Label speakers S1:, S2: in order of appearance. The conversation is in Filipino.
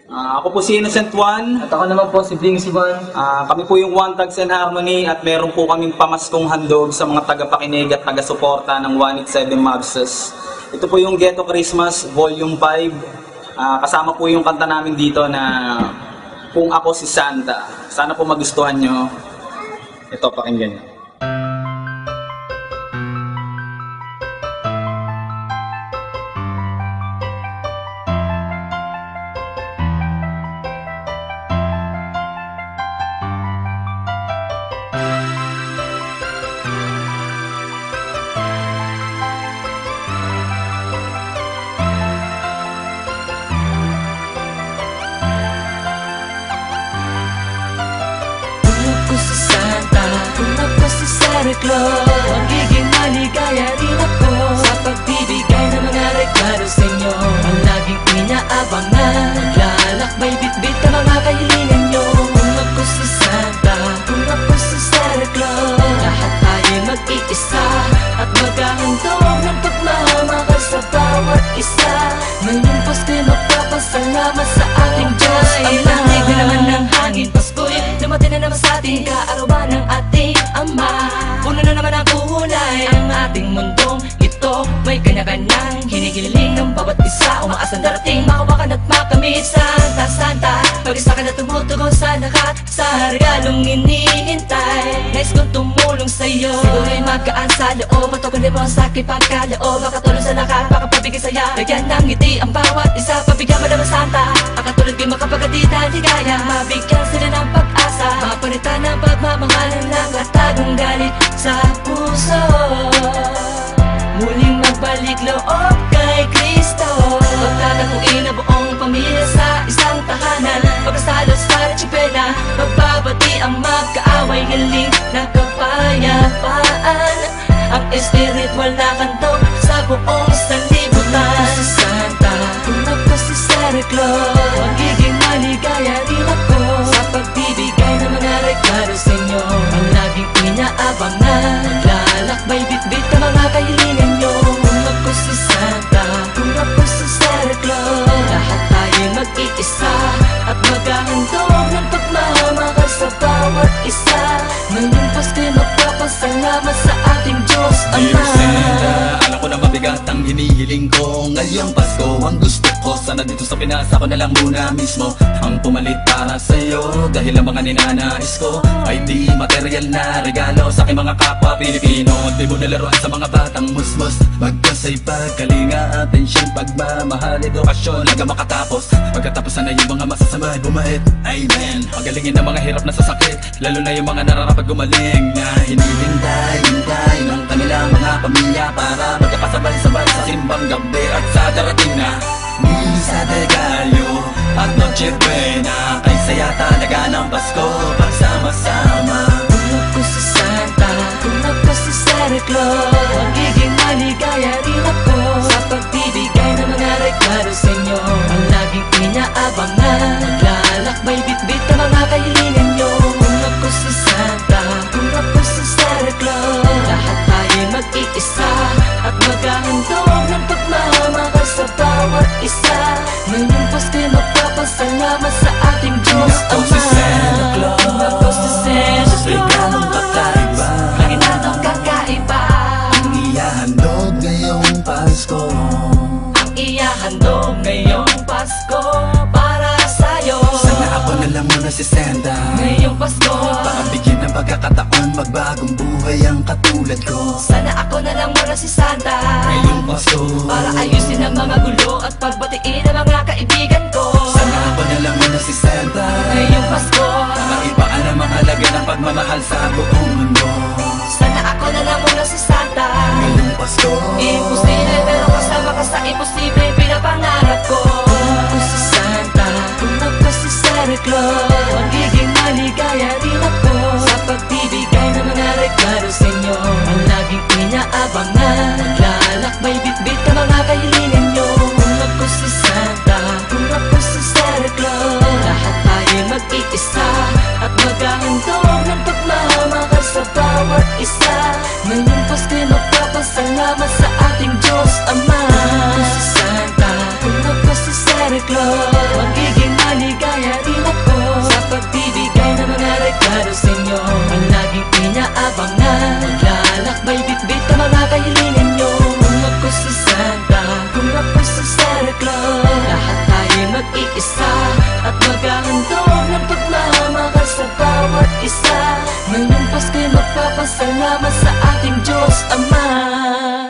S1: Ako po si Innocent Juan.
S2: At ako naman po si Bling Sivan.
S1: Kami po yung One Tags and Harmony at meron po kaming pamaskong handog sa mga tagapakinig at taga-suporta ng 187 Mavses. Ito po yung Ghetto Christmas Volume 5. Kasama po yung kanta namin dito na Kung Ako Si Santa. Sana po magustuhan nyo. Ito, pakinggan nyo.
S3: Kung si Santa, kung ako si Santa Claus, magiging maligaya rin ako sa pagbibigay ng mga regalo sa inyo. Ang laging inaabangan, lalakbay bitbit ang mga kahilingan nyo. Kung ako si Santa, kung ako si Santa Claus, lahat tayo mag-iisa at maghahandog ng pagmamahal sa bawat isa. Ngayong Pasko'y magpapasalamat sa ating Diyos. Ang lamig na naman ng hangin, Pasko'y dumating na naman sa ating kaarawan ng ating Ama. Puno na naman ang kulay ang ating mundong ito. May kanya-kanyang hinihiling ng bawat isa. Umaasang darating, makawakan at makamit. Santa, Santa, mag-isa ka na tumutugon sa lahat, sa regalong inihintay. Nais kong tumulong sa'yo, siguro'y magkaan sa loob. Matugunin mo ang sakit pagkaloob. Makatulong sa lahat, makapabigay saya. Lagyan ng ngiti ang bawat isa. Pabigyan mo naman Santa, ang katulad kayo makapagatitan ligaya. Mabigyan sila ng pag-asa, mapalitan ng pagmamahal ng nakatagong galit sa puso. Muling magbalik loob kay Kristo. Pagtatakuin ang buong pamilya sa isang tahanan. Pagkasalos para tsipela, magbabati ang magkaaway. Hiling na kapayapaan, ang espiritual na kanto sa buong sanlibutan. Kung si Santa, kung ako si Santa Claus, magiging maligaya rin ako sa pagbibigay ng mga regalo sa inyo. Ang laging inaabangan, lalakbay bitbit ang mga kahilingan nyo. Kung ako si Santa, kung ako si Santa Claus, lahat tayo mag-iisa at maghahandog ng pagmamahal sa bawat isa. Ngayong Pasko'y magpapasalamat sa ating Diyos Ama.
S4: Dear Santa, alam ko na mabigat ang hinihiling ko. Ngayong Pasko ang gusto ko, sana dito sa Pinas ako na lang muna mismo ang pumalit para sa'yo. Dahil ang mga ninanais ko ay di material na regalo sa aking mga kapwa Pilipino. Di mo nalaruan sa mga batang musmus, magkasay pagkalinga, atensyon, pagmamahal, edukasyon hanggang makatapos. Pagkatapos na yung mga masasama ay bumait, amen. Pagalingin ang mga hirap na sasakit, lalo na yung mga nararapat gumaling na hinihintay ng kanilang mga pamilya para magkakasabay-sabay sa simbang gabi at sa darating na misa de Gallo at Noche Buena. Kay saya talaga ng Pasko pagsama-sama.
S3: Kung ako si Santa, kung ako si Santa Claus, magiging maligaya rin ako sa pagbibigay ng mga regalo sa inyo. Ang laging inaabangan, lalakbay bitbit ang mga kahilingan nyo. Kung ako si Santa, kung ako si Santa Claus, lahat tayo mag-iisa at maghahandog ng pagmamahal sa bawat isa. Ngayong Pasko'y magpapasalamat sa ating Diyos
S4: Kung ako si
S3: Ama.
S4: Santa Claus,
S3: Kung ako si Santa
S4: regalong
S3: Claus,
S4: kakaiba,
S3: lagi natong kakaiba.
S4: ang ihahandog ngayong Pasko.
S3: Ang ihahandog ngayong Pasko para sa'yo.
S4: Sana ako na lang muna si Santa,
S3: Ngayong Pasko,
S4: baka bigyan ng pagkakataon magbagong buhay ang katulad ko.
S3: sana ako na lang muna si Santa,
S4: Ngayong Pasko,
S3: para ayusin ang mga gulo at pagbatiin ang mga kaibigan ko.
S4: sana ako na lang muna si Santa,
S3: Ngayong Pasko,
S4: maibaan ang mga halaga ng pagmamahal sa buong mundo.
S3: sana ako na lang muna si Santa.
S4: Ngayong Pasko,
S3: Imposible pero kasama ka sa imposible pinapangarap ko. Kung ako si Santa, kung ako si Santa Claus, magiging maligaya rin ako sa pagbibigay ng mga regalo sa inyo. Ang laging inaabangan, lalakbay bitbit ang mga kahilingan nyo. Kung ako si Santa, kung ako si Santa Claus, lahat tayo mag-iisa at maghahandog ng pagmamahal sa bawat isa. Ngayong Pasko'y magpapasalamat sa ating iniaabangan. Maglalakbay bitbit ka mga kahilingan nyo. Kung ako si Santa, kung ako si Santa Claus, lahat tayo mag-iisa at maghahandog ng pagmamahal sa bawat isa. Ngayong Pasko'y magpapasalamat sa ating Diyos Ama.